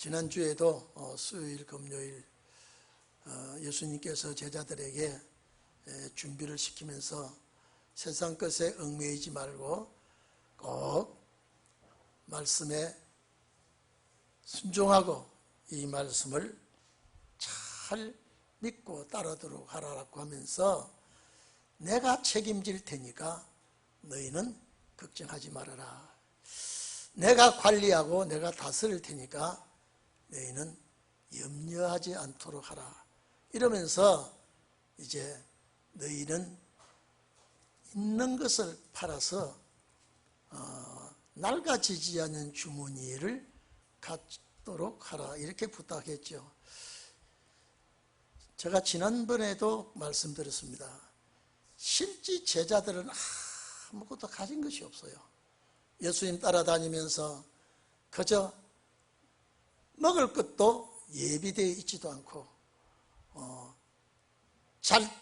지난주에도 수요일, 금요일 예수님께서 제자들에게 준비를 시키면서 세상 것에 얽매이지 말고 꼭 말씀에 순종하고 이 말씀을 잘 믿고 따르도록 하라고 하면서 내가 책임질 테니까 너희는 걱정하지 말아라. 내가 관리하고 내가 다스릴 테니까 너희는 염려하지 않도록 하라. 이러면서 이제 너희는 있는 것을 팔아서 낡아지지 않는 주머니를 갖도록 하라. 이렇게 부탁했죠. 제가 지난번에도 말씀드렸습니다. 실제 제자들은 아무것도 가진 것이 없어요. 예수님 따라다니면서 그저 먹을 것도 예비되어 있지도 않고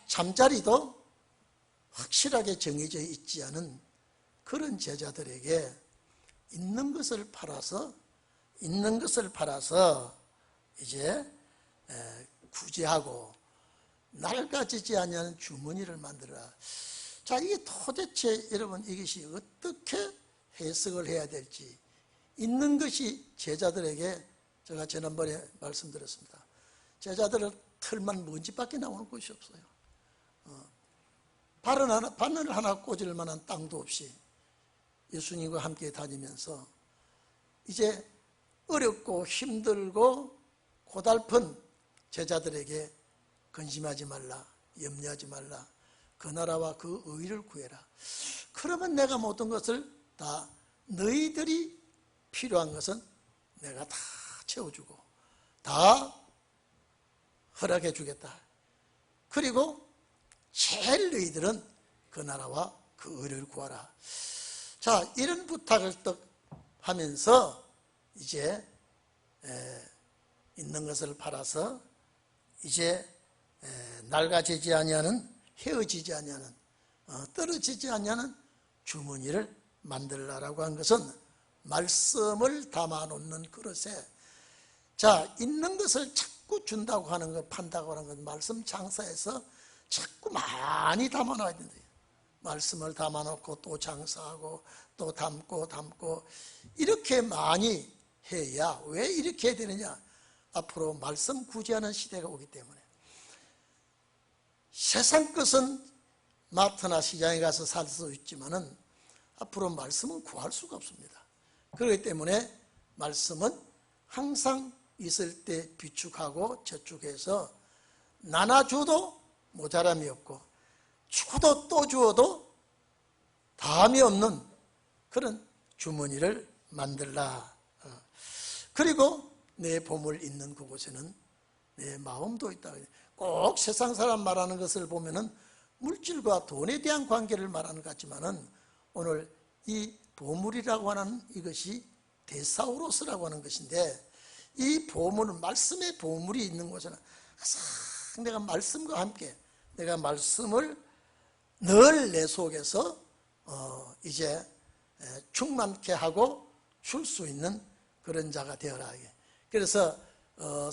잠자리도 확실하게 정해져 있지 않은 그런 제자들에게 있는 것을 팔아서 이제 구제하고 낡아지지 않는 주머니를 만들어라. 자, 이게 도대체 여러분 이것이 어떻게 해석을 해야 될지, 있는 것이 제자들에게 제가 지난번에 말씀드렸습니다. 제자들은 털만 먼지밖에 나오는 곳이 없어요. 바늘 하나 꽂을 만한 땅도 없이 예수님과 함께 다니면서 이제 어렵고 힘들고 고달픈 제자들에게 근심하지 말라, 염려하지 말라, 그 나라와 그 의를 구해라. 그러면 내가 모든 것을 다, 너희들이 필요한 것은 내가 다 채워주고 다 허락해 주겠다. 그리고 제일 너희들은 그 나라와 그 의를 구하라. 자, 이런 부탁을 하면서 이제 있는 것을 팔아서 이제 낡아지지 아니하는, 헤어지지 아니하는, 떨어지지 아니하는 주머니를 만들라라고 한 것은 말씀을 담아놓는 그릇에, 자, 있는 것을 자꾸 준다고 하는 것, 판다고 하는 것, 말씀 장사에서 자꾸 많이 담아놔야 된다. 말씀을 담아놓고 또 장사하고 또 담고 이렇게 많이 해야, 왜 이렇게 해야 되느냐? 앞으로 말씀 구제하는 시대가 오기 때문에. 세상 것은 마트나 시장에 가서 살 수 있지만은 앞으로 말씀은 구할 수가 없습니다. 그렇기 때문에 말씀은 항상 있을 때 비축하고 저축해서 나눠줘도 모자람이 없고 주어도 또 주어도 다함이 없는 그런 주머니를 만들라. 그리고 내 보물 있는 그곳에는 내 마음도 있다. 꼭 세상 사람 말하는 것을 보면은 물질과 돈에 대한 관계를 말하는 것 같지만은 오늘 이 보물이라고 하는 이것이 데사우로스라고 하는 것인데, 이 보물은 말씀의 보물이 있는 곳에는 항상 내가 말씀과 함께, 내가 말씀을 늘 내 속에서 이제 충만케 하고 줄 수 있는 그런 자가 되어라. 그래서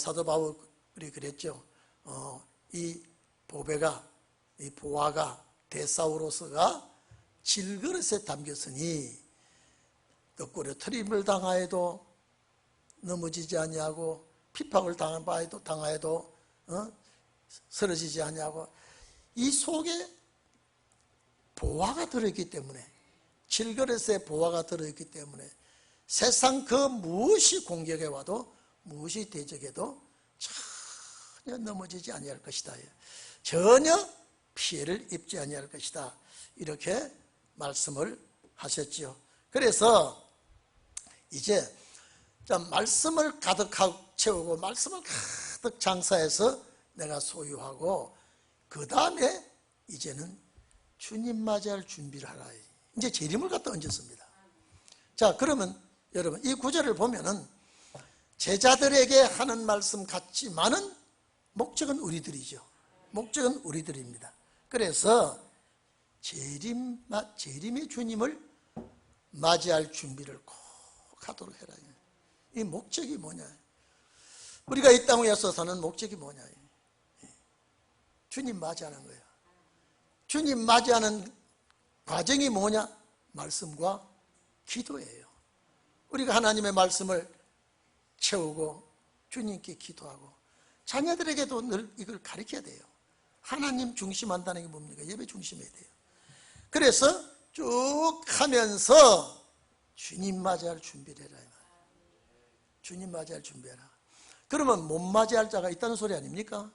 사도 바울이 그랬죠. 이 보배가, 이 보화가, 데사우로스가 질그릇에 담겼으니 거꾸로 트림을 당하여도 넘어지지 아니하고 핍박을 당하여도 쓰러지지 아니하고, 이 속에 보화가 들어있기 때문에, 질그릇에 보화가 들어있기 때문에 세상 그 무엇이 공격해 와도 무엇이 대적해도 전혀 넘어지지 아니할 것이다. 전혀 피해를 입지 아니할 것이다. 이렇게 말씀을 하셨지요. 그래서 이제 말씀을 가득 채우고 말씀을 가득 장사해서 내가 소유하고, 그 다음에 이제는 주님 맞이할 준비를 하라. 이제 재림을 갖다 얹었습니다. 자, 그러면 여러분 이 구절을 보면은 제자들에게 하는 말씀 같지만은 목적은 우리들이죠. 목적은 우리들입니다. 그래서 재림의 주님을 맞이할 준비를 꼭 하도록 해라. 이 목적이 뭐냐? 우리가 이 땅에 와서 사는 목적이 뭐냐? 주님 맞이하는 거예요. 주님 맞이하는 과정이 뭐냐? 말씀과 기도예요. 우리가 하나님의 말씀을 채우고 주님께 기도하고 자녀들에게도 늘 이걸 가르쳐야 돼요. 하나님 중심한다는 게 뭡니까? 예배 중심해야 돼요. 그래서 쭉 하면서 주님 맞이할 준비를 해라. 주님 맞이할 준비해라. 그러면 못 맞이할 자가 있다는 소리 아닙니까?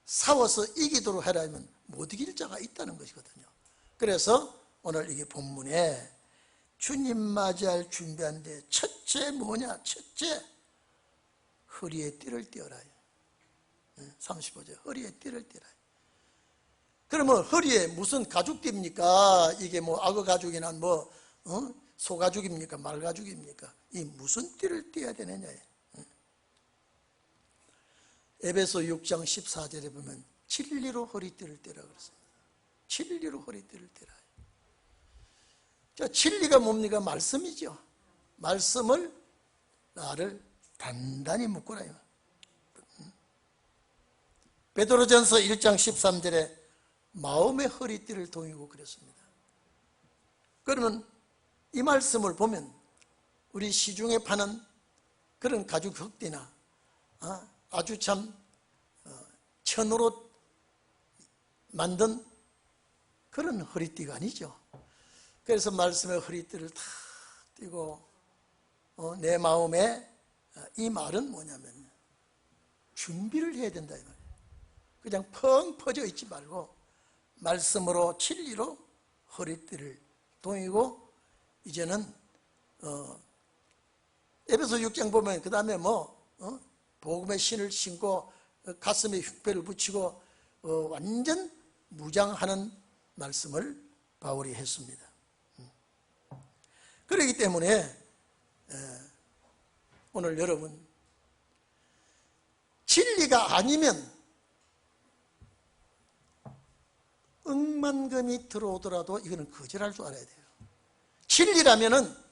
싸워서 이기도록 해라 하면 못 이길 자가 있다는 것이거든요. 그래서 오늘 이게 본문에 주님 맞이할 준비하는데 첫째 뭐냐? 첫째, 허리에 띠를 띠어라. 35절, 허리에 띠를 띠라. 그러면 허리에 무슨 가죽띠입니까? 이게 뭐 악어 가죽이나 뭐 소 가죽입니까? 말 가죽입니까? 이 무슨 띠를 띠어야 되느냐? 에베소 6장 14절에 보면 진리로 허리띠를 띠라 그랬습니다. 진리로 허리띠를 띠라. 자, 진리가 뭡니까? 말씀이죠. 말씀을 나를 단단히 묶으라. 베드로전서 1장 13절에 마음의 허리띠를 동이고 그랬습니다. 그러면 이 말씀을 보면 우리 시중에 파는 그런 가죽 흑띠나 아주 참 천으로 만든 그런 허리띠가 아니죠. 그래서 말씀의 허리띠를 탁 띠고 내 마음에 이 말은 뭐냐면 준비를 해야 된다 이 말이에요. 그냥 펑 퍼져 있지 말고 말씀으로 진리로 허리띠를 동이고 이제는 에베소 6장 보면 그 다음에 복음의 신을 신고 가슴에 흉배를 붙이고 완전 무장하는 말씀을 바울이 했습니다. 그렇기 때문에 오늘 여러분 진리가 아니면 억만금이 들어오더라도 이거는 거절할 줄 알아야 돼요. 진리라면은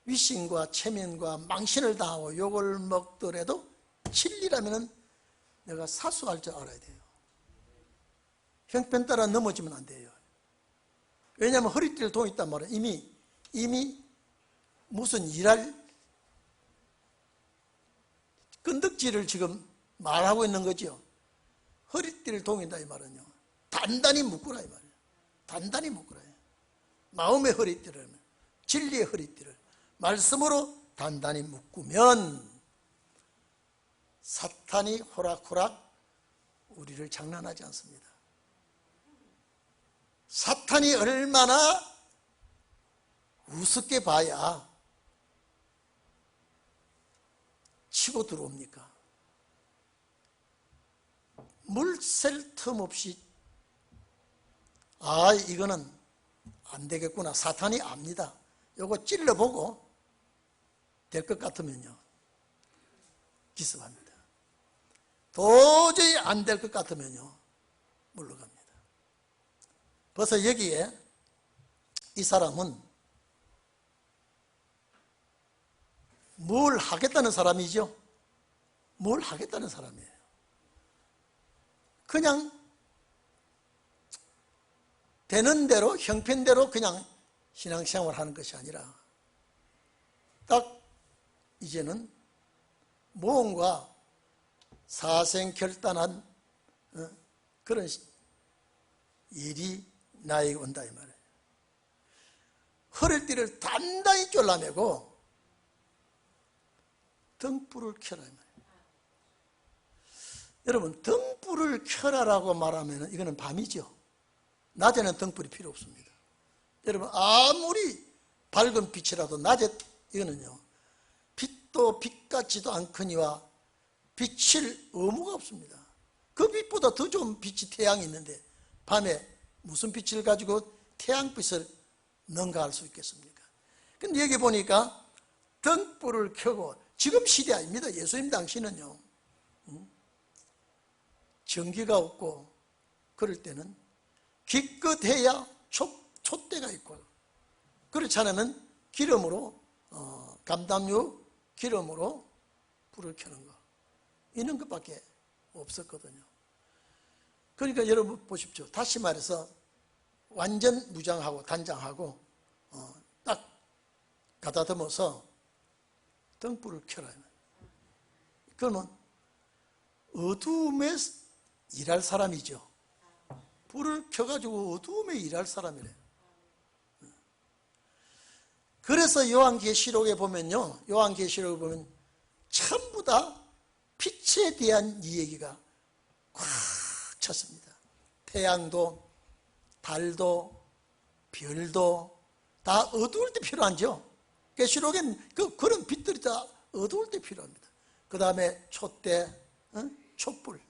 위신과 체면과 망신을 당하고 욕을 먹더라도 진리라면은 내가 사수할 줄 알아야 돼요. 형편 따라 넘어지면 안 돼요. 왜냐하면 허리띠를 동있단 말은 이미 무슨 일할 건덕지를 지금 말하고 있는 거죠. 허리띠를 동인다 이 말은요. 단단히 묶으라 이 말이에요. 단단히 묶으라. 마음의 허리띠를, 진리의 허리띠를 말씀으로 단단히 묶으면 사탄이 호락호락 우리를 장난하지 않습니다. 사탄이 얼마나 우습게 봐야 치고 들어옵니까? 물샐 틈 없이 이거는 안 되겠구나. 사탄이 압니다. 요거 찔러보고 될 것 같으면요 기습합니다. 도저히 안 될 것 같으면요 물러갑니다. 벌써 여기에 이 사람은 뭘 하겠다는 사람이죠. 뭘 하겠다는 사람이에요. 그냥 되는 대로 형편대로 그냥 신앙생활 하는 것이 아니라 딱 이제는 무언가 사생결단한 그런 일이 나에게 온다 이 말이에요. 허리띠를 단단히 졸라매고 등불을 켜라 이 말이에요. 여러분 등불을 켜라라고 말하면 이거는 밤이죠. 낮에는 등불이 필요 없습니다. 여러분 아무리 밝은 빛이라도 낮에 이거는요 빛도 빛 같지도 않거니와 비칠 의무가 없습니다. 그 빛보다 더 좋은 빛이 태양이 있는데 밤에 무슨 빛을 가지고 태양빛을 능가할 수 있겠습니까? 근데 여기 보니까 등불을 켜고 지금 시대 아닙니다. 예수님 당시는요 전기가 없고 그럴 때는 기껏해야 촛대가 있고 그렇지 않으면 기름으로 감담유 기름으로 불을 켜는 거, 이런 것밖에 없었거든요. 그러니까 여러분 보십시오. 다시 말해서 완전 무장하고 단장하고 딱 가다듬어서 등불을 켜라. 그러면 어두움에 일할 사람이죠. 불을 켜가지고 어두움에 일할 사람이래요. 그래서 요한계시록에 보면요, 요한계시록에 보면 전부 다 빛에 대한 이야기가 꽉 찼습니다. 태양도 달도 별도 다 어두울 때 필요하죠. 계시록엔 그런 빛들이 다 어두울 때 필요합니다. 그 다음에 촛대, 촛불.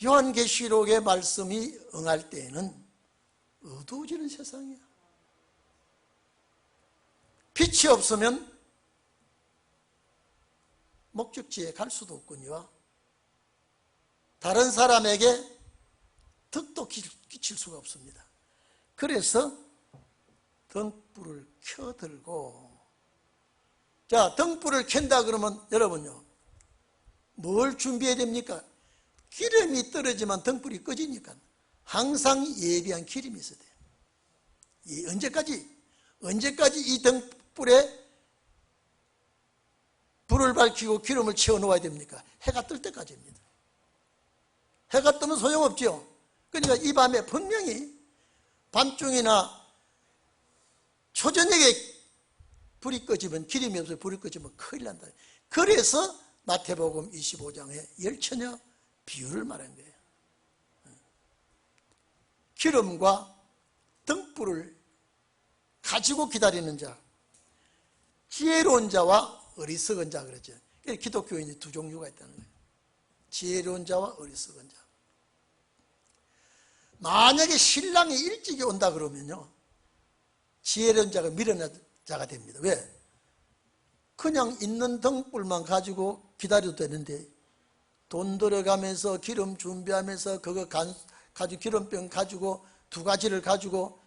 요한계시록의 말씀이 응할 때에는 어두워지는 세상이야. 빛이 없으면 목적지에 갈 수도 없거니와 다른 사람에게 덕도 끼칠 수가 없습니다. 그래서 등불을 켜들고, 자, 등불을 켠다 그러면 여러분요, 뭘 준비해야 됩니까? 기름이 떨어지면 등불이 꺼지니까 항상 예비한 기름이 있어야 돼요. 언제까지 이 등불에 불을 밝히고 기름을 채워 놓아야 됩니까? 해가 뜰 때까지입니다. 해가 뜨면 소용없죠. 그러니까 이 밤에 분명히 밤중이나 초저녁에 불이 꺼지면, 기름이 없어서 불이 꺼지면 큰일 난다. 그래서 마태복음 25장에 열처녀 비유를 말한 거예요. 기름과 등불을 가지고 기다리는 자, 지혜로운 자와 어리석은 자 그러죠. 기독교인이 두 종류가 있다는 거예요. 지혜로운 자와 어리석은 자. 만약에 신랑이 일찍이 온다 그러면요, 지혜로운 자가 미련한 자가 됩니다. 왜? 그냥 있는 등불만 가지고 기다려도 되는데 돈 들어가면서 기름 준비하면서 그거 가지고 기름병 가지고 두 가지를 가지고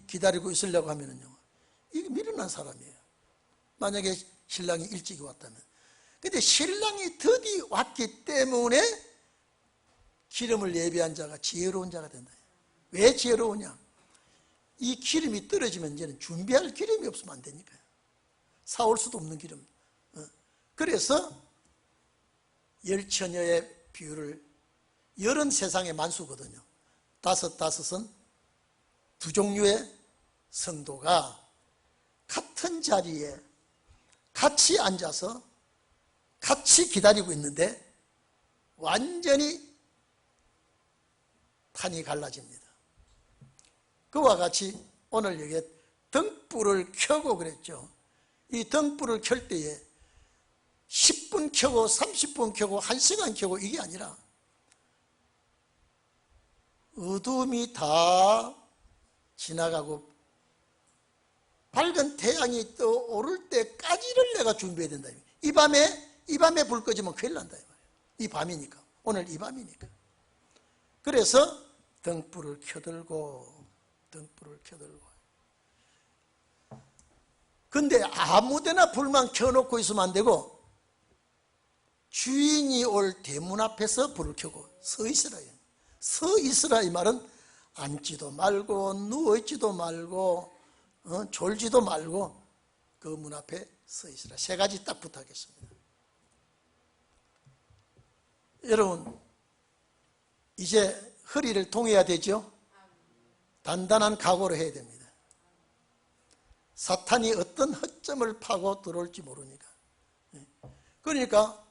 기다리고 있으려고 하면은요, 이게 미련한 사람이에요. 만약에 신랑이 일찍 왔다면. 근데 신랑이 드디 왔기 때문에 기름을 예비한 자가 지혜로운 자가 된다. 왜 지혜로우냐? 이 기름이 떨어지면 이제는 준비할 기름이 없으면 안 되니까요. 사올 수도 없는 기름. 그래서 열처녀의 비유를, 열은 세상의 만수거든요. 다섯은 두 종류의 성도가 같은 자리에 같이 앉아서 같이 기다리고 있는데 완전히 판이 갈라집니다. 그와 같이 오늘 여기에 등불을 켜고 그랬죠. 이 등불을 켤 때에 10분 켜고 30분 켜고 1시간 켜고 이게 아니라 어두움이 다 지나가고 밝은 태양이 떠오를 때까지를 내가 준비해야 된다. 이 밤에 불 꺼지면 큰일 난다. 이 밤이니까. 오늘 이 밤이니까. 그래서 등불을 켜들고 근데 아무데나 불만 켜놓고 있으면 안 되고 주인이 올 대문 앞에서 불을 켜고 서 있으라. 서 있으라 이 말은 앉지도 말고 누워있지도 말고 졸지도 말고 그 문 앞에 서 있으라. 세 가지 딱 부탁했습니다. 여러분, 이제 허리를 동해야 되죠. 단단한 각오를 해야 됩니다. 사탄이 어떤 허점을 파고 들어올지 모르니까. 그러니까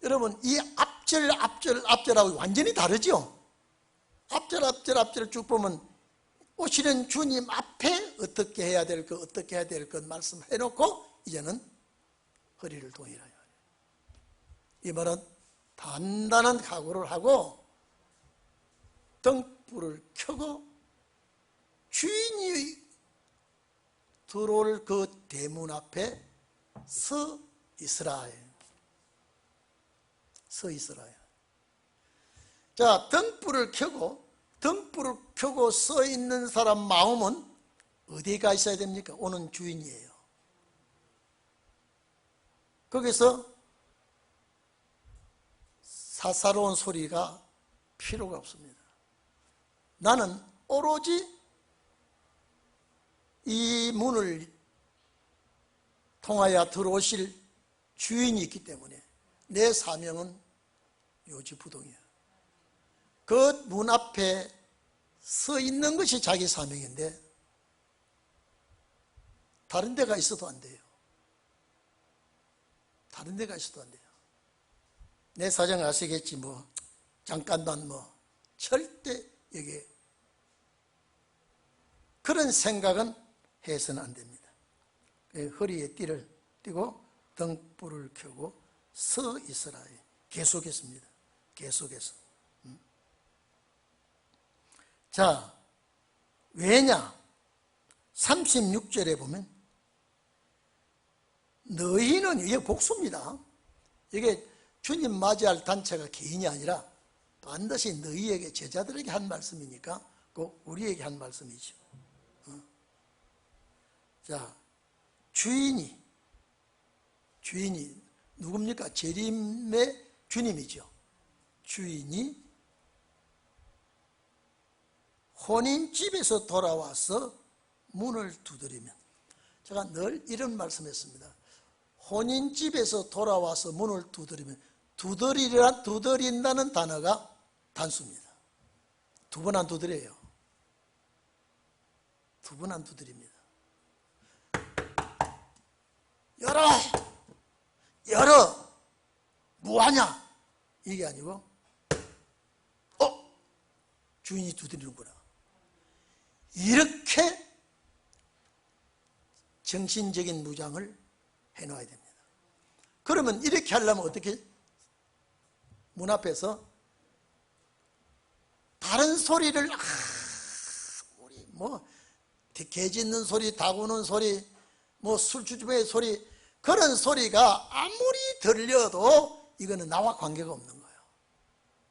여러분, 이 앞절하고 완전히 다르죠. 앞절 쭉 보면 오시는 주님 앞에 어떻게 해야 될 것 말씀해놓고 이제는 허리를 동이라. 이 말은 단단한 각오를 하고 등불을 켜고 주인이 들어올 그 대문 앞에 서 있으라. 자, 등불을 켜고 서 있는 사람 마음은 어디에 가 있어야 됩니까? 오는 주인이에요. 거기서 사사로운 소리가 필요가 없습니다. 나는 오로지 이 문을 통하여 들어오실 주인이 있기 때문에 내 사명은 요지부동이야. 그 문 앞에 서 있는 것이 자기 사명인데 다른 데가 있어도 안 돼요. 다른 데가 있어도 안 돼요. 내 사정 아시겠지 뭐 잠깐만 뭐 절대 여기에 그런 생각은 해서는 안 됩니다. 허리에 띠를 띠고 등불을 켜고 서 있으라. 계속했습니다. 계속해서. 자, 왜냐? 36절에 보면 너희는, 이게 복수입니다. 이게 주님 맞이할 단체가 개인이 아니라 반드시 너희에게, 제자들에게 한 말씀이니까 꼭 우리에게 한 말씀이죠. 자, 주인이 누굽니까? 재림의 주님이죠. 주인이 혼인집에서 돌아와서 문을 두드리면, 제가 늘 이런 말씀했습니다. 혼인집에서 돌아와서 문을 두드리면, 두드린다는 단어가 단수입니다. 두 번 안 두드려요. 두 번 안 두드립니다. 열어! 열어! 뭐하냐? 이게 아니고 주인이 두드리는구나. 이렇게 정신적인 무장을 해놔야 됩니다. 그러면 이렇게 하려면 어떻게? 문 앞에서 다른 소리를 우리 뭐 개 짖는 소리, 닭 우는 소리, 뭐 술주주의 소리, 그런 소리가 아무리 들려도 이거는 나와 관계가 없는 거예요.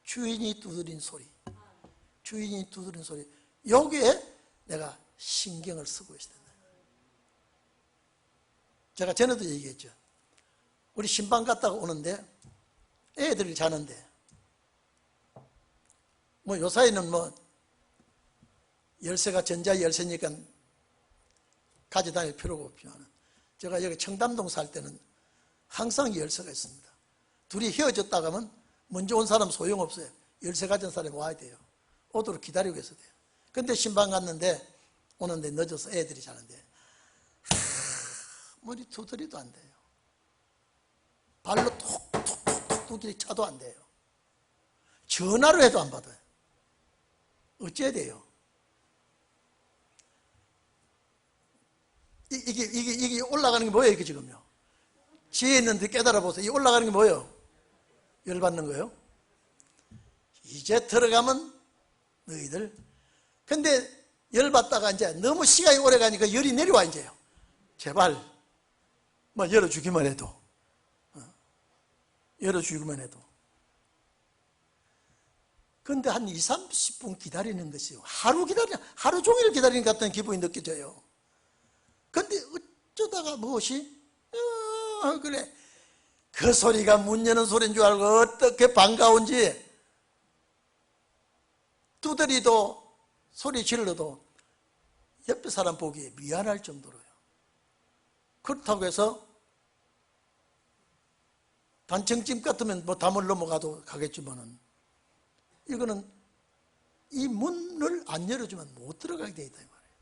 주인이 두드린 소리, 주인이 두드린 소리, 여기에 내가 신경을 쓰고 있어야 된다. 제가 전에도 얘기했죠. 우리 신방 갔다가 오는데 애들이 자는데 뭐 요사이는 뭐 열쇠가 전자 열쇠니까 가져다닐 필요가 없지만, 제가 여기 청담동 살 때는 항상 열쇠가 있습니다. 둘이 헤어졌다 가면 먼저 온 사람 소용없어요. 열쇠 가진 사람이 와야 돼요. 오도록 기다리고 있어야 돼요. 근데 신방 갔는데 오는데 늦어서 애들이 자는데 머리 두드리도 안 돼요. 발로 톡톡톡톡 두드리 차도 안 돼요. 전화로 해도 안 받아요. 어째야 돼요? 이게 올라가는 게 뭐예요? 이게 지금요. 지혜 있는데 깨달아 보세요. 이 올라가는 게 뭐예요? 열받는 거예요. 이제 들어가면 너희들. 근데 열받다가 이제 너무 시간이 오래 가니까 열이 내려와 이제요. 제발 뭐 열어주기만 해도, 열어주기만 해도. 근데 한 20-30분 기다리는 것이요. 하루 종일 기다리는 것 같은 기분이 느껴져요. 근데 어쩌다가 무엇이? 그래. 그 소리가 문 여는 소리인 줄 알고 어떻게 반가운지, 두드리도 소리 질러도 옆에 사람 보기에 미안할 정도로요. 그렇다고 해서 단청집 같으면 뭐 담을 넘어가도 가겠지만은, 이거는 이 문을 안 열어주면 못 들어가게 돼 있다 이 말이에요.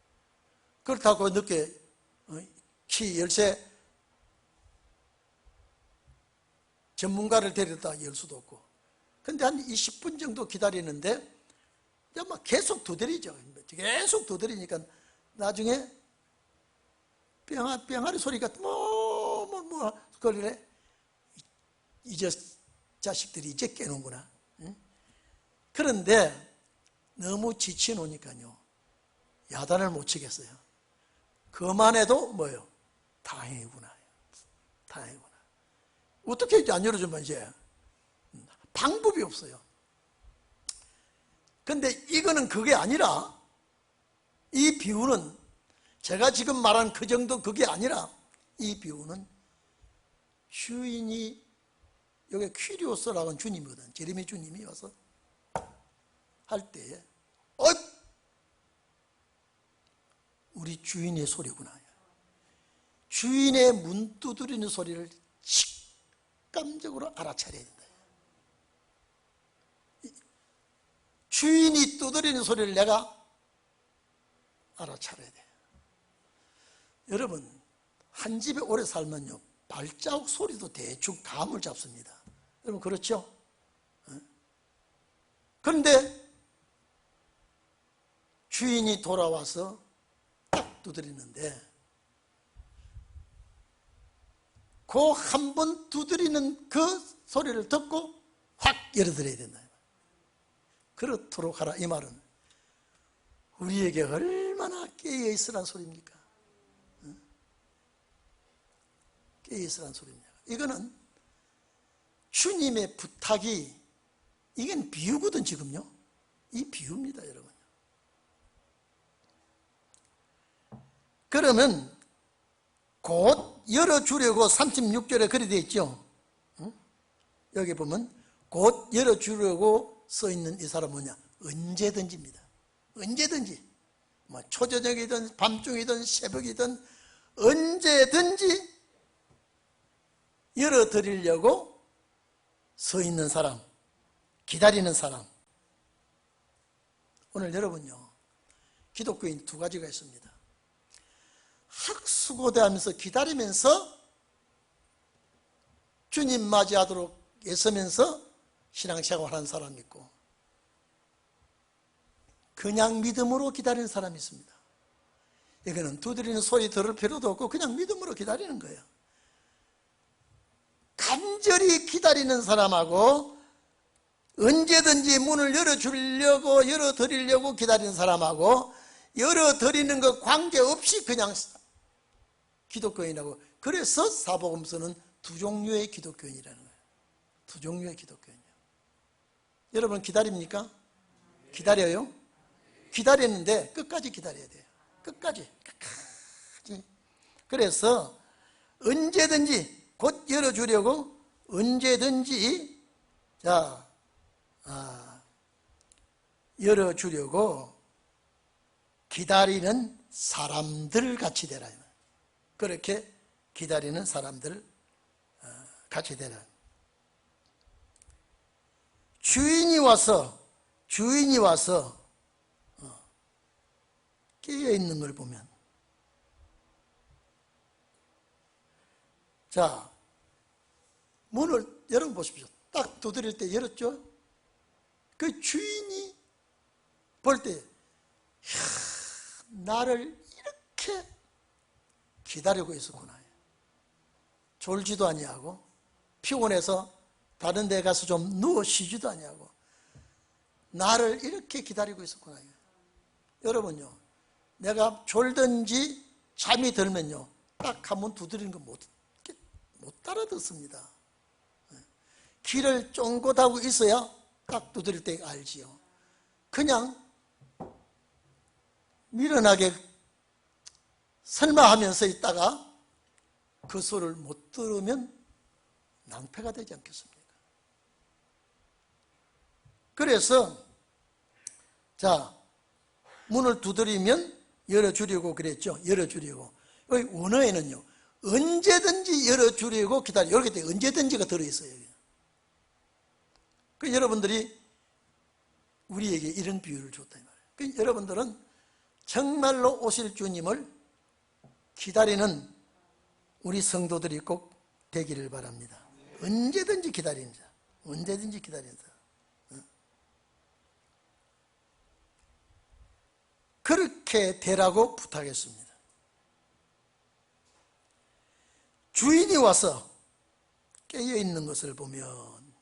그렇다고 늦게 키 열쇠 전문가를 데려다 열 수도 없고. 근데 한 20분 정도 기다리는데 막 계속 두드리죠. 계속 두드리니까 나중에 뿅아리 소리가 그러네. 이제 자식들이 이제 깨는구나. 그런데 너무 지쳐놓으니까요, 야단을 못 치겠어요. 그만해도 뭐예요? 다행이구나. 다행이구나. 어떻게 이제 안 열어주면 이제 방법이 없어요. 근데 이거는 그게 아니라, 이 비유는 제가 지금 말한 그 정도 그게 아니라, 이 비유는 주인이, 여기 퀴리오스라고 하는 주님이거든. 제레미 주님이 와서 할 때에 우리 주인의 소리구나. 주인의 문 두드리는 소리를 직감적으로 알아차려야 된다. 주인이 두드리는 소리를 내가 알아차려야 돼. 여러분, 한 집에 오래 살면요, 발자국 소리도 대충 감을 잡습니다. 여러분, 그렇죠? 그런데 주인이 돌아와서 딱 두드리는데 그 한 번 두드리는 그 소리를 듣고 확 열어드려야 된다. 그렇도록 하라. 이 말은 우리에게 얼마나 깨어있으란 소리입니까? 깨어있으란 소리입니다. 이거는 주님의 부탁이, 이건 비유거든. 지금요, 이 비유입니다, 여러분. 그러면 곧 열어주려고 36절에 그리 되어 있죠. 여기 보면 곧 열어주려고 써 있는 이 사람은 뭐냐? 언제든지입니다. 언제든지, 뭐 초저녁이든 밤중이든 새벽이든 언제든지 열어드리려고 서 있는 사람, 기다리는 사람. 오늘 여러분요, 기독교인 두 가지가 있습니다. 학수고대하면서 기다리면서 주님 맞이하도록 애쓰면서 신앙생활하는 사람이 있고, 그냥 믿음으로 기다리는 사람이 있습니다. 이거는 두드리는 소리 들을 필요도 없고 그냥 믿음으로 기다리는 거예요. 간절히 기다리는 사람하고 언제든지 문을 열어주려고, 열어드리려고 기다리는 사람하고, 열어드리는 것 관계없이 그냥 기독교인이라고. 그래서 사복음서는 두 종류의 기독교인이라는 거예요. 두 종류의 기독교인이요. 여러분 기다립니까? 기다려요? 기다리는데 끝까지 기다려야 돼요. 끝까지. 그래서 언제든지 곧 열어주려고 언제든지 열어주려고 기다리는 사람들 같이 되라. 그렇게 기다리는 사람들 같이 되라. 주인이 와서 깨어있는 걸 보면, 자, 문을 여러분 보십시오. 딱 두드릴 때 열었죠? 그 주인이 볼 때, 나를 이렇게 기다리고 있었구나. 졸지도 아니하고 피곤해서 다른 데 가서 좀 누워 쉬지도 아니하고 나를 이렇게 기다리고 있었구나. 여러분요, 내가 졸든지 잠이 들면요, 딱 한 번 두드리는 거 못 따라듣습니다. 귀를 쫑긋하고 있어야 딱 두드릴 때 알지요. 그냥 미련하게 설마 하면서 있다가 그 소리를 못 들으면 낭패가 되지 않겠습니까? 그래서 자, 문을 두드리면 열어주려고 그랬죠. 열어주려고. 여기 원어에는요, 언제든지 열어주려고 기다려. 이렇게 언제든지가 들어있어요. 그 여러분들이 우리에게 이런 비유를 줬다 이 말이에요. 그 여러분들은 정말로 오실 주님을 기다리는 우리 성도들이 꼭 되기를 바랍니다. 언제든지 기다리는 자, 언제든지 기다리는 자. 그렇게 되라고 부탁했습니다. 주인이 와서 깨어있는 것을 보면,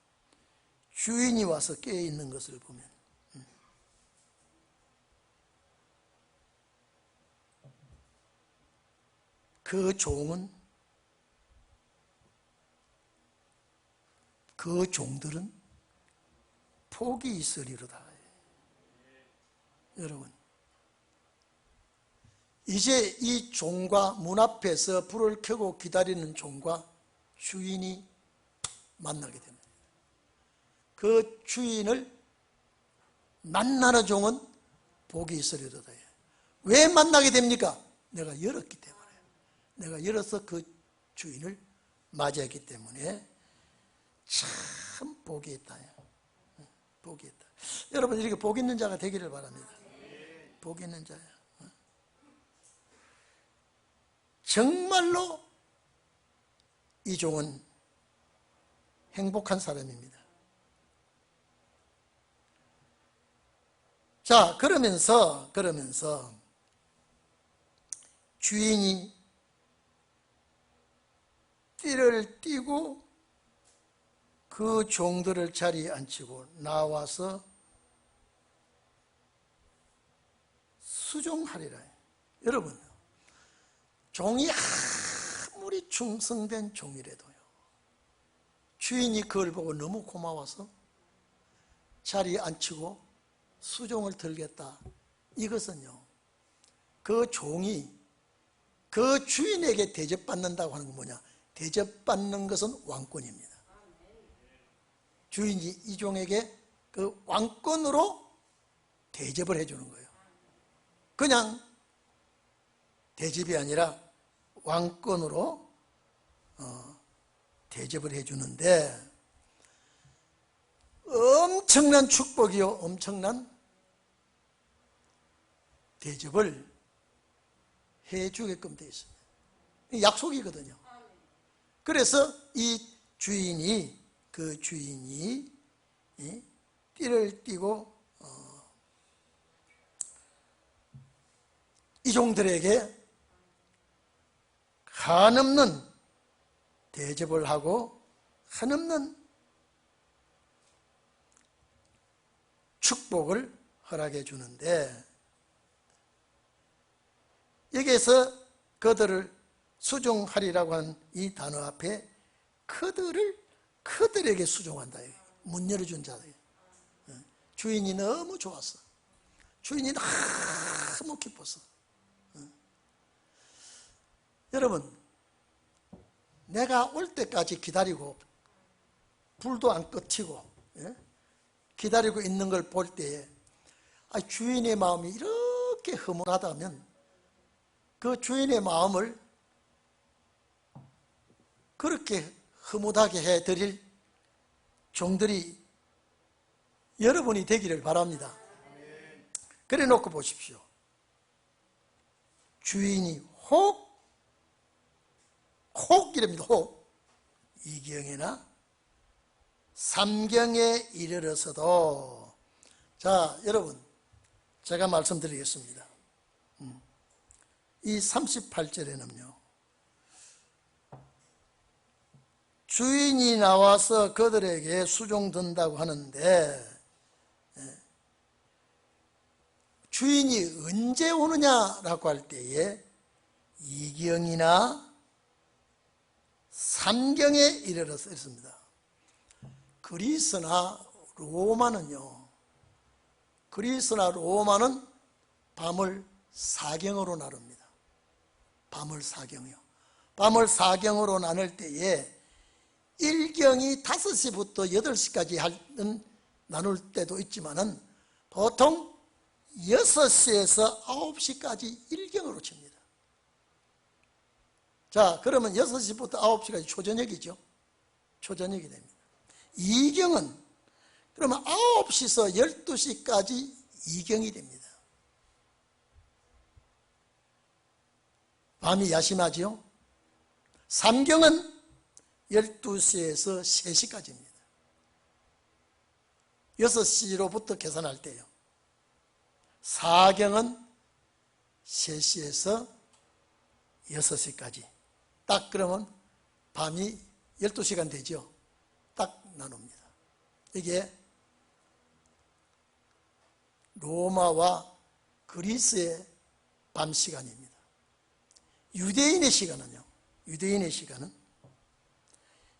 주인이 와서 깨어있는 것을 보면 그 종은, 그 종들은 복이 있으리로다. 여러분, 이제 이 종과 문 앞에서 불을 켜고 기다리는 종과 주인이 만나게 됩니다. 그 주인을 만나는 종은 복이 있으리로다. 왜 만나게 됩니까? 내가 열었기 때문에. 내가 열어서 그 주인을 맞이했기 때문에 참 복이 있다. 복이 있다. 여러분 이렇게 복 있는 자가 되기를 바랍니다. 복 있는 자야. 정말로 이 종은 행복한 사람입니다. 자, 그러면서 주인이 띠를 띠고 그 종들을 자리에 앉히고 나와서 수종하리라. 여러분, 종이 아무리 충성된 종이라도요, 주인이 그걸 보고 너무 고마워서 자리에 앉히고 수종을 들겠다. 이것은요, 그 종이 그 주인에게 대접받는다고 하는 건 뭐냐? 대접받는 것은 왕권입니다. 주인이 이 종에게 그 왕권으로 대접을 해주는 거예요. 그냥 대접이 아니라 왕권으로 대접을 해주는데, 엄청난 축복이요, 엄청난 대접을 해주게끔 되어 있습니다. 약속이거든요. 그래서 이 주인이, 그 주인이 띠를 띠고 이 종들에게 한없는 대접을 하고 한없는 축복을 허락해 주는데, 여기에서 그들을 수종하리라고 한 이 단어 앞에 그들에게 수종한다. 문 열어준 자들. 주인이 너무 좋았어. 주인이 너무 기뻤어. 여러분, 내가 올 때까지 기다리고 불도 안 꺼치고 기다리고 있는 걸 볼 때에 주인의 마음이 이렇게 허물하다면 그 주인의 마음을 그렇게 흐뭇하게 해드릴 종들이 여러분이 되기를 바랍니다. 그래 놓고 보십시오. 주인이 혹 이랍니다. 혹 이경이나 삼경에 이르러서도, 자, 여러분, 제가 말씀드리겠습니다. 이 38절에는요, 주인이 나와서 그들에게 수종든다고 하는데, 주인이 언제 오느냐라고 할 때에 이경이나 삼경에 이르러서 있습니다. 그리스나 로마는 밤을 사경으로 나눕니다. 밤을 사경이요. 밤을 사경으로 나눌 때에 1경이 5시부터 8시까지 나눌 때도 있지만은 보통 6시에서 9시까지 1경으로 칩니다. 자, 그러면 6시부터 9시까지 초저녁이죠. 초저녁이 됩니다. 2경은 그러면 9시에서 12시까지 2경이 됩니다. 밤이 야심하죠. 3경은 12시에서 3시까지입니다. 6시로부터 계산할 때요. 4경은 3시에서 6시까지. 딱 그러면 밤이 12시간 되죠. 딱 나눕니다. 이게 로마와 그리스의 밤 시간입니다. 유대인의 시간은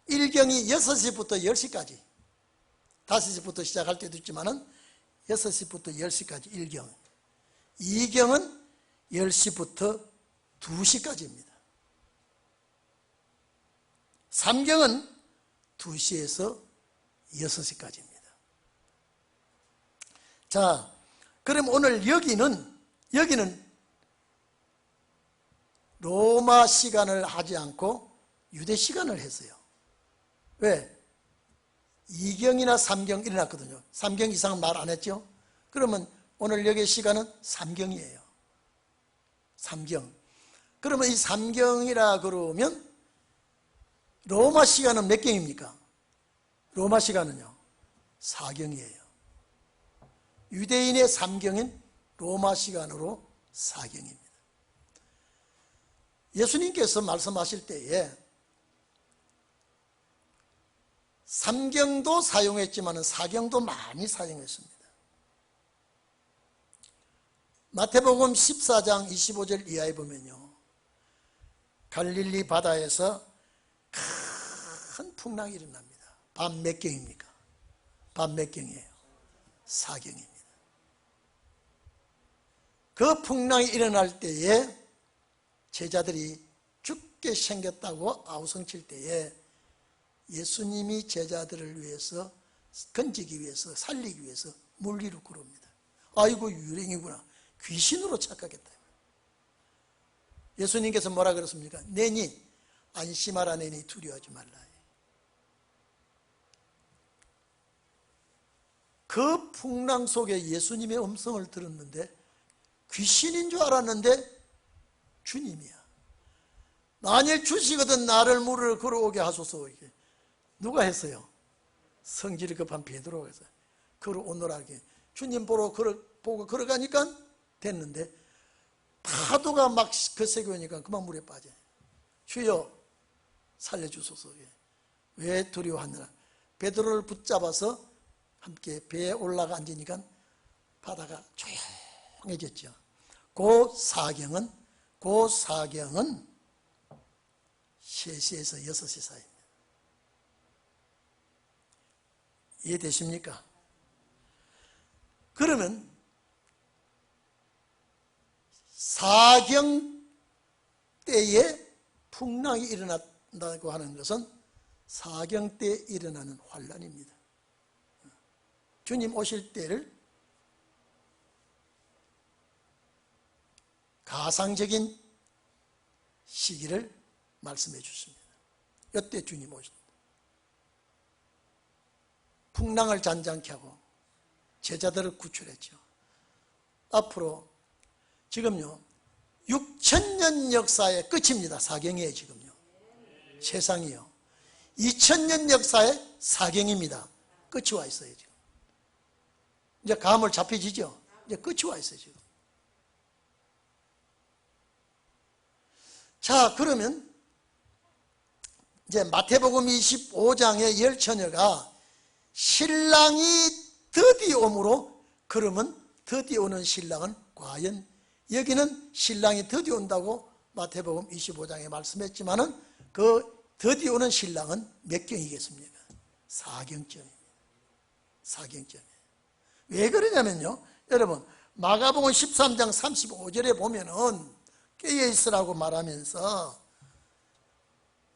1경이 6시부터 10시까지, 5시부터 시작할 때도 있지만은 6시부터 10시까지 1경, 2경은 10시부터 2시까지입니다. 삼경은 2시에서 6시까지입니다. 자, 그럼 오늘 여기는 로마 시간을 하지 않고 유대 시간을 했어요. 왜? 2경이나 3경 일어났거든요. 3경 이상은 말 안 했죠? 그러면 오늘 여기 시간은 3경이에요. 3경. 그러면 이 3경이라 그러면 로마 시간은 몇 경입니까? 로마 시간은요 4경이에요. 유대인의 3경인 로마 시간으로 4경입니다. 예수님께서 말씀하실 때에 3경도 사용했지만 4경도 많이 사용했습니다. 마태복음 14장 25절 이하에 보면요, 갈릴리 바다에서 큰 풍랑이 일어납니다. 밤 몇 경입니까? 밤 몇 경이에요? 4경입니다. 그 풍랑이 일어날 때에 제자들이 죽게 생겼다고 아우성칠 때에 예수님이 제자들을 위해서 건지기 위해서 살리기 위해서 물 위로 걸어옵니다. 아이고 유령이구나, 귀신으로 착각했다. 예수님께서 뭐라 그랬습니까? 내니 안심하라, 내니 두려워하지 말라. 그 풍랑 속에 예수님의 음성을 들었는데 귀신인 줄 알았는데 주님이야. 만일 주시거든 나를 물을 걸어오게 하소서. 이게 누가 했어요? 성질이 급한 베드로가 했어요. 걸어오너라. 주님 보고 걸어가니까 됐는데 파도가 막 거세게 오니까 그만 물에 빠져요. 주여 살려주소서. 왜 두려워하느라. 베드로를 붙잡아서 함께 배에 올라가 앉으니까 바다가 조용해졌죠. 그 사경은 3시에서 6시 사이입니다. 이해되십니까? 그러면 사경 때에 풍랑이 일어난다고 하는 것은 사경 때에 일어나는 환란입니다. 주님 오실 때를 가상적인 시기를 말씀해 주십니다. 이때 주님 오신다. 풍랑을 잔잔케 하고 제자들을 구출했죠. 앞으로 지금요 6,000년 역사의 끝입니다. 사경이에요. 지금요 세상이요 2,000년 역사의 사경입니다. 끝이 와 있어요. 지금 이제 감을 잡혀지죠. 이제 끝이 와 있어요. 지금. 자, 그러면 이제 마태복음 25장의 10처녀가 신랑이 드디어 오므로, 그러면 드디어 오는 신랑은 과연, 여기는 신랑이 드디어 온다고 마태복음 25장에 말씀했지만은 그 드디어 오는 신랑은 몇 경이겠습니까? 4경쯤입니다. 4경쯤이에요. 왜 그러냐면요, 여러분 마가복음 13장 35절에 보면은 깨어있으라고 말하면서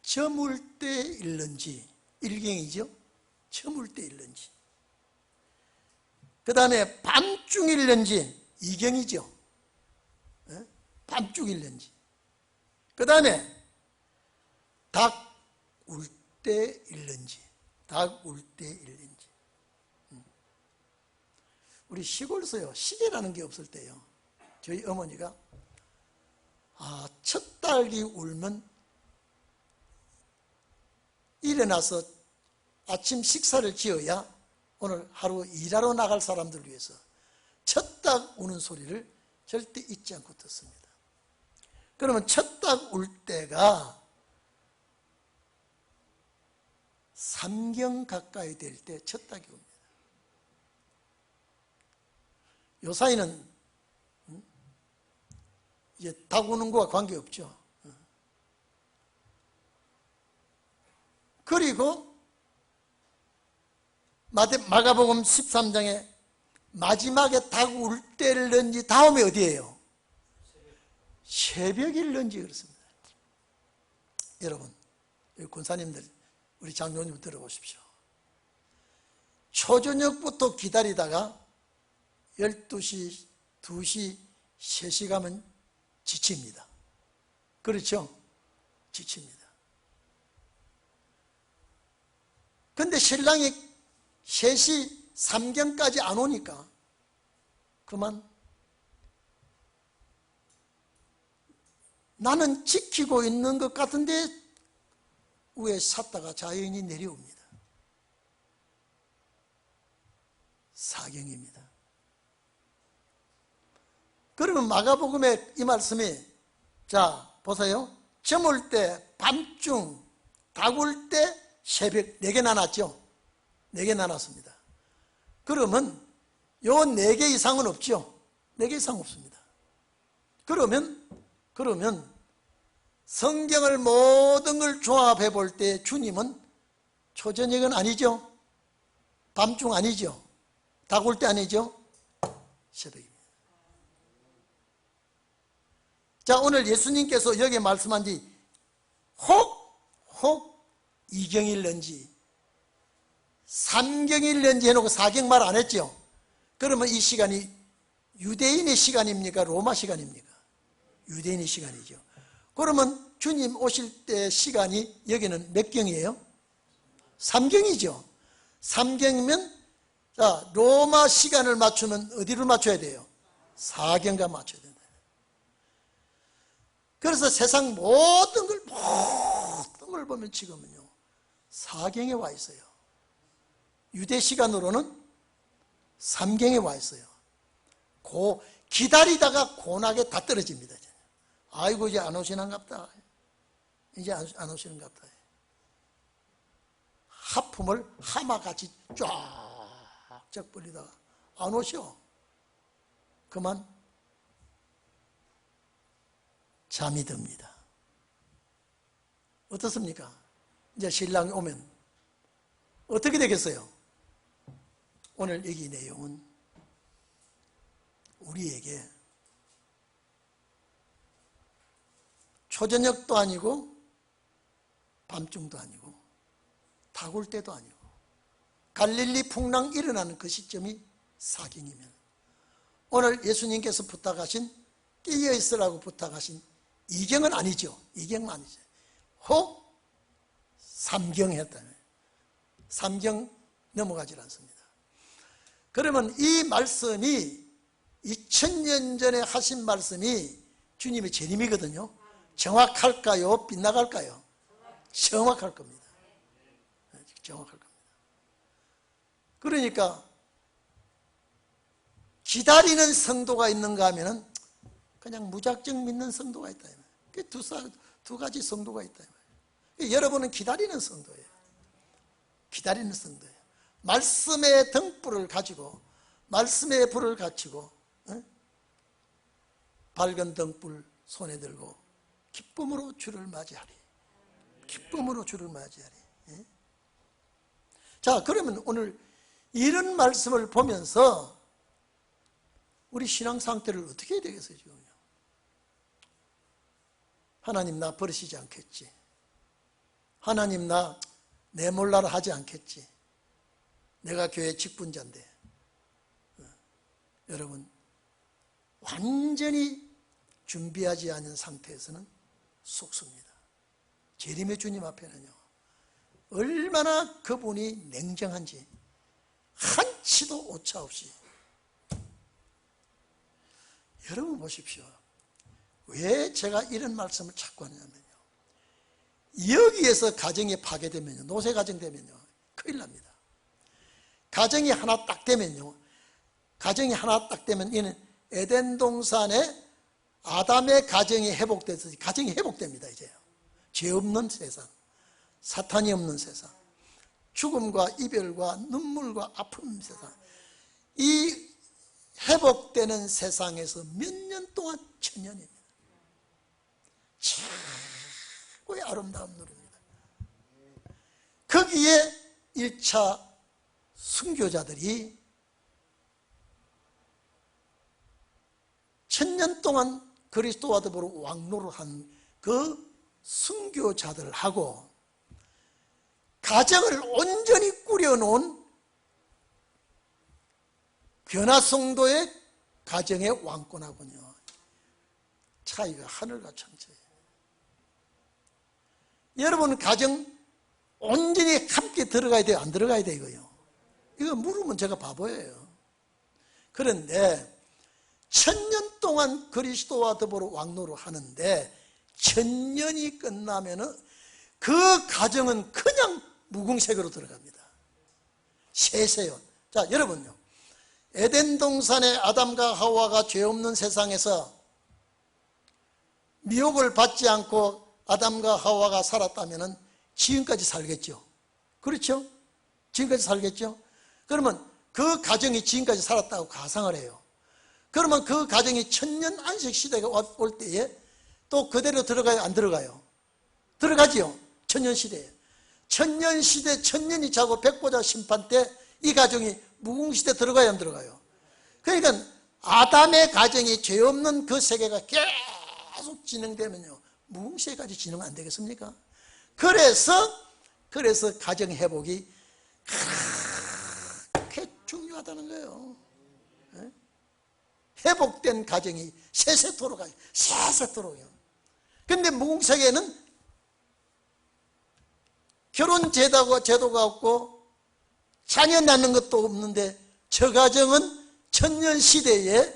저물 때 일는지, 1경이죠. 저물 때 일는지. 그 다음에 밤중 일는지, 2경이죠. 밤중 일는지. 그 다음에 닭 울 때 일는지, 닭 울 때 일는지. 우리 시골서요, 시계라는 게 없을 때요, 저희 어머니가 첫 딸이 울면 일어나서 아침 식사를 지어야 오늘 하루 일하러 나갈 사람들 위해서 첫 닭 우는 소리를 절대 잊지 않고 듣습니다. 그러면 첫 닭 울 때가 3경 가까이 될 때 첫 닭이 옵니다. 요 사이는 이제 닭 우는 거와 관계없죠. 그리고 마가복음 13장에 마지막에 닭 울 때를 넣은지 다음에 어디예요? 새벽일 넣은지 그렇습니다. 여러분 군사님들, 우리 장로님 들어보십시오. 초저녁부터 기다리다가 12시, 2시, 3시 가면 지칩니다. 그렇죠? 지칩니다. 근데 신랑이 3시 3경까지 안 오니까 그만 나는 지키고 있는 것 같은데 위에 샀다가 자연이 내려옵니다. 사경입니다. 그러면 마가복음의 이 말씀이, 자 보세요. 저물 때, 밤중, 다굴 때, 새벽 4개 나눴죠. 4개 나눴습니다. 그러면 요 4개 이상은 없죠. 4개 이상 없습니다. 그러면 성경을 모든 걸 조합해 볼 때 주님은 초저녁은 아니죠. 밤중 아니죠. 다굴 때 아니죠. 새벽입니다. 자, 오늘 예수님께서 여기에 말씀한 뒤 혹 이경일런지 3경일런지 해놓고 4경 말 안 했죠. 그러면 이 시간이 유대인의 시간입니까? 로마 시간입니까? 유대인의 시간이죠. 그러면 주님 오실 때 시간이 여기는 몇 경이에요? 3경이죠. 3경이면 자, 로마 시간을 맞추면 어디를 맞춰야 돼요? 4경과 맞춰야 된다. 그래서 세상 모든 걸 보면 지금은요 4경에 와 있어요. 유대 시간으로는 3경에 와 있어요. 기다리다가 고나게 다 떨어집니다. 아이고 이제 안 오시는갑다. 이제 안 오시는갑다. 하품을 하마같이 쫙쫙 벌리다가 안 오셔. 그만 잠이 듭니다. 어떻습니까? 이제 신랑이 오면 어떻게 되겠어요? 오늘 여기 내용은 우리에게 초저녁도 아니고 밤중도 아니고 다굴 때도 아니고 갈릴리 풍랑 일어나는 그 시점이 사경이면 오늘 예수님께서 부탁하신 끼어 있으라고 부탁하신 이경은 아니죠. 이경은 아니죠. 혹 3경 했다면 3경 넘어가질 않습니다. 그러면 이 말씀이 2000년 전에 하신 말씀이 주님의 재림이거든요. 정확할까요? 빗나갈까요? 정확할 겁니다. 정확할 겁니다. 그러니까 기다리는 성도가 있는가 하면은 그냥 무작정 믿는 성도가 있다. 두 가지 성도가 있다. 여러분은 기다리는 성도예요. 기다리는 성도예요. 말씀의 등불을 가지고 말씀의 불을 갖추고 밝은 등불 손에 들고 기쁨으로 주를 맞이하리. 기쁨으로 주를 맞이하리. 자, 그러면 오늘 이런 말씀을 보면서 우리 신앙 상태를 어떻게 해야 되겠어요? 지금요? 하나님 나 버리시지 않겠지. 하나님 나 내 몰라라 하지 않겠지. 내가 교회 직분자인데. 여러분 완전히 준비하지 않은 상태에서는 속습니다. 재림의 주님 앞에는요 얼마나 그분이 냉정한지 한치도 오차 없이. 여러분 보십시오. 왜 제가 이런 말씀을 자꾸 하냐면요 여기에서 가정이 파괴되면요 노쇠 가정 되면요 큰일 납니다. 가정이 하나 딱 되면요 가정이 하나 딱 되면 이는 에덴 동산에 아담의 가정이 회복돼서 가정이 회복됩니다. 이제요. 죄 없는 세상, 사탄이 없는 세상, 죽음과 이별과 눈물과 아픔 세상, 이 회복되는 세상에서 몇 년 동안 천년입니다. 최고의 아름다운 노래입니다. 거기에 1차 순교자들이 천년 동안 그리스도와 더불어 왕노를 한 그 순교자들하고 가정을 온전히 꾸려놓은 변화성도의 가정의 왕권하군요. 차이가 하늘과 천지예요. 여러분 가정 온전히 함께 들어가야 돼요? 안 들어가야 돼요? 이거 물으면 제가 바보예요. 그런데 1000년 동안 그리스도와 더불어 왕노를 하는데 1000년이 끝나면은 그 가정은 그냥 무궁색으로 들어갑니다. 세세요. 자, 여러분요, 에덴 동산에 아담과 하와가 죄 없는 세상에서 미혹을 받지 않고 아담과 하와가 살았다면 지금까지 살겠죠. 그렇죠? 지금까지 살겠죠. 그러면 그 가정이 지금까지 살았다고 가상을 해요. 그러면 그 가정이 1000년 안식 시대가 올 때에 또 그대로 들어가요? 안 들어가요? 들어가지요. 1000년 시대에. 1000년 시대 1000년이 자고 백보자 심판 때 이 가정이 무궁시대 들어가요? 안 들어가요? 그러니까 아담의 가정이 죄 없는 그 세계가 계속 진행되면요, 무궁시대까지 진행 안 되겠습니까? 그래서 가정 회복이 그렇게 중요하다는 거예요. 회복된 가정이 세세토록 가요. 세세토록이요. 근데 무궁세계는 결혼 제도가 없고 자녀 낳는 것도 없는데 저 가정은 천년 시대에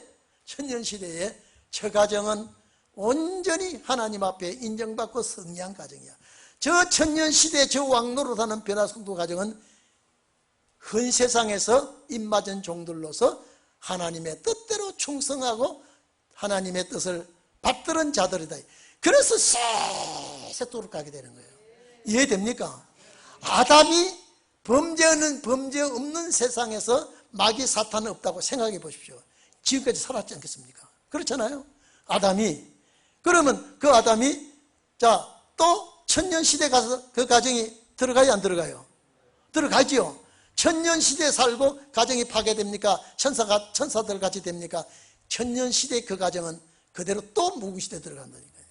저 가정은 온전히 하나님 앞에 인정받고 승리한 가정이야. 저 천년 시대 저 왕노릇하는 변화성도 가정은 헌 세상에서 입맞은 종들로서 하나님의 뜻대로 충성하고 하나님의 뜻을 받들은 자들이다. 그래서 세세토록 가게 되는 거예요. 이해됩니까? 아담이 범죄 없는 세상에서 마귀 사탄은 없다고 생각해 보십시오. 지금까지 살았지 않겠습니까? 그렇잖아요. 아담이. 그러면 그 아담이 자, 또 천년 시대 가서 그 가정이 들어가요? 안 들어가요? 들어가지요. 천년 시대에 살고 가정이 파괴됩니까? 천사들 같이 됩니까? 천년 시대의 그 가정은 그대로 또 무궁시대에 들어간다니까요.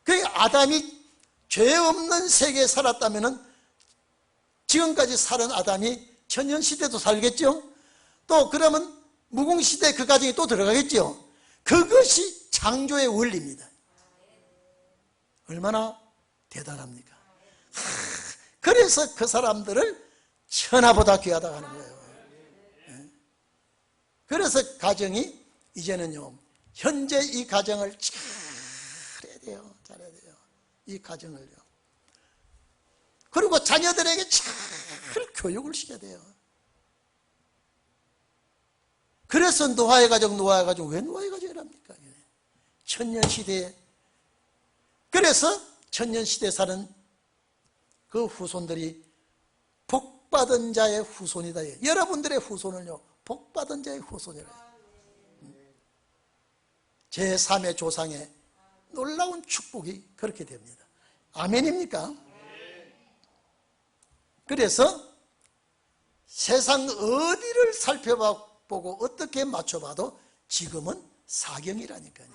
그 아담이 죄 없는 세계에 살았다면 지금까지 살은 아담이 천년 시대도 살겠죠? 또 그러면 무궁시대 그 가정이 또 들어가겠죠? 그것이 창조의 원리입니다. 얼마나 대단합니까? 그래서 그 사람들을 천하보다 귀하다고 하는 거예요. 그래서 가정이 이제는요, 현재 이 가정을 잘해야 돼요. 이 가정을요. 그리고 자녀들에게 잘 교육을 시켜야 돼요. 그래서 노아의 가정 왜 노아의 가정이랍니까? 천년시대에. 그래서 천년시대에 사는 그 후손들이 복받은 자의 후손이다. 여러분들의 후손을요, 복받은 자의 후손이라. 제3의 조상의 놀라운 축복이 그렇게 됩니다. 아멘입니까? 그래서 세상 어디를 살펴보고 어떻게 맞춰봐도 지금은 사경이라니까요.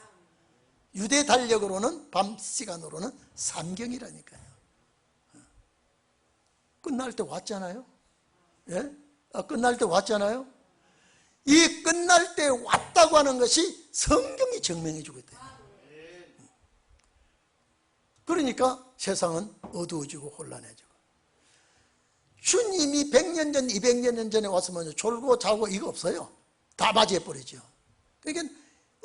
유대 달력으로는 밤 시간으로는 삼경이라니까요. 끝날 때 왔잖아요. 예? 끝날 때 왔잖아요. 이 끝날 때 왔다고 하는 것이 성경이 증명해 주고 있대요. 그러니까 세상은 어두워지고 혼란해지고. 주님이 100년 전, 200년 전에 왔으면 졸고 자고 이거 없어요. 다 맞이해버리죠. 그러니까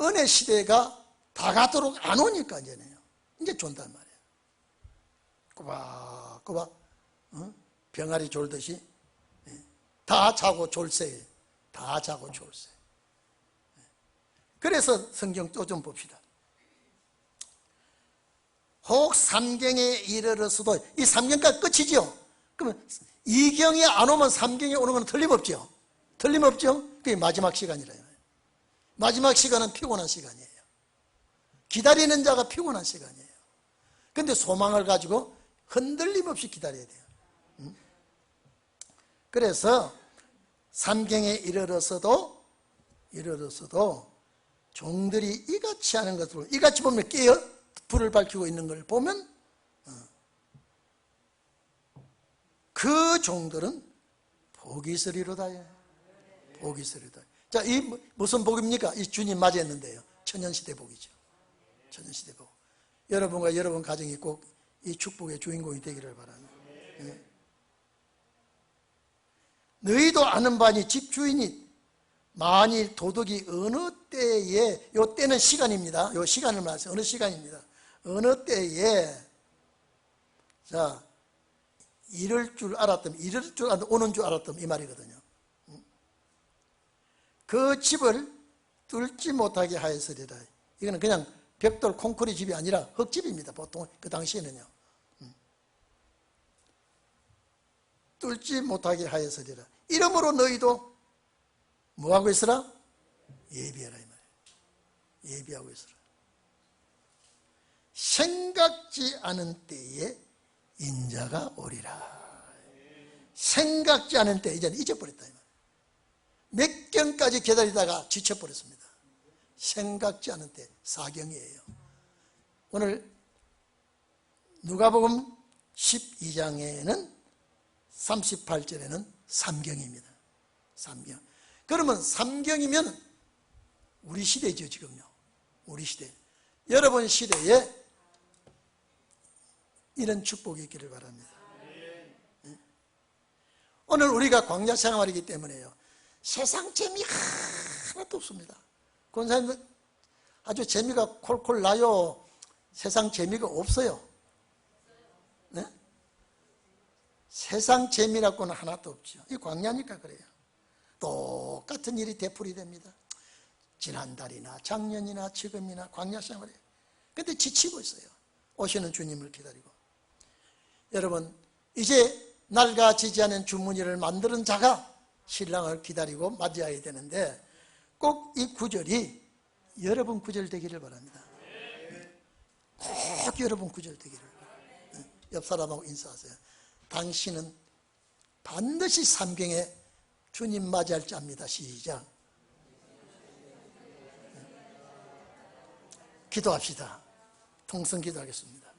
은혜 시대가 다 가도록 안 오니까 이제 존단 말이에요. 꼬박꼬박 병아리 졸듯이 다 자고 졸세. 다 자고 졸세. 그래서 성경 또 좀 봅시다. 혹 삼경에 이르러서도, 이 삼경까지 끝이죠. 그러면 이경이 안 오면 삼경에 오는 건 틀림없죠. 틀림없죠. 그게 마지막 시간이래요. 마지막 시간은 피곤한 시간이에요. 기다리는 자가 피곤한 시간이에요. 근데 소망을 가지고 흔들림 없이 기다려야 돼요. 그래서 삼경에 이르러서도 종들이 이같이 하는 것으로, 이같이 보면 깨어 불을 밝히고 있는 걸 보면 그 종들은 복이 있으리로다. 복이 있으리로다. 자, 이 무슨 복입니까? 이 주님 맞이했는데요. 천년시대 복이죠. 천년시대 복. 여러분과 여러분 가정이 꼭 이 축복의 주인공이 되기를 바랍니다. 네. 너희도 아는 바니 집주인이 만일 도둑이 어느 때에, 요 때는 시간입니다. 요 시간을 말해서 어느 시간입니다. 어느 때에, 자, 이럴 줄 알았더면, 오는 줄 알았더면 이 말이거든요. 그 집을 뚫지 못하게 하였으리라. 이거는 그냥 벽돌 콘크리트 집이 아니라 흙집입니다. 보통 그 당시에는요. 뚫지 못하게 하였으리라. 이러므로 너희도 뭐하고 있으라? 예비하라 이 말이에요. 예비하고 있으라. 생각지 않은 때에 인자가 오리라. 생각지 않은 때, 이제는 잊어버렸다 이 말이에요. 몇 경까지 기다리다가 지쳐버렸습니다. 생각지 않은 때, 사경이에요. 오늘 누가복음 12장에는 38절에는 삼경입니다. 삼경. 그러면 삼경이면 우리 시대죠, 지금요. 우리 시대. 여러분 시대에 이런 축복이 있기를 바랍니다. 오늘 우리가 광야 생활이기 때문에요. 세상 재미 하나도 없습니다. 권사님들 아주 재미가 콜콜 나요. 세상 재미가 없어요. 네? 세상 재미라고는 하나도 없죠. 이 광야니까 그래요. 똑같은 일이 되풀이 됩니다. 지난달이나 작년이나 지금이나 광야 생활에. 근데 지치고 있어요. 오시는 주님을 기다리고. 여러분, 이제 낡아지지 않은 주머니를 만드는 자가 신랑을 기다리고 맞이해야 되는데 꼭 이 구절이 여러분 구절 되기를 바랍니다. 꼭 여러분 구절 되기를 바랍니다. 옆 사람하고 인사하세요. 당신은 반드시 삼경에 주님 맞이할 자입니다. 시작. 기도합시다. 통성 기도하겠습니다.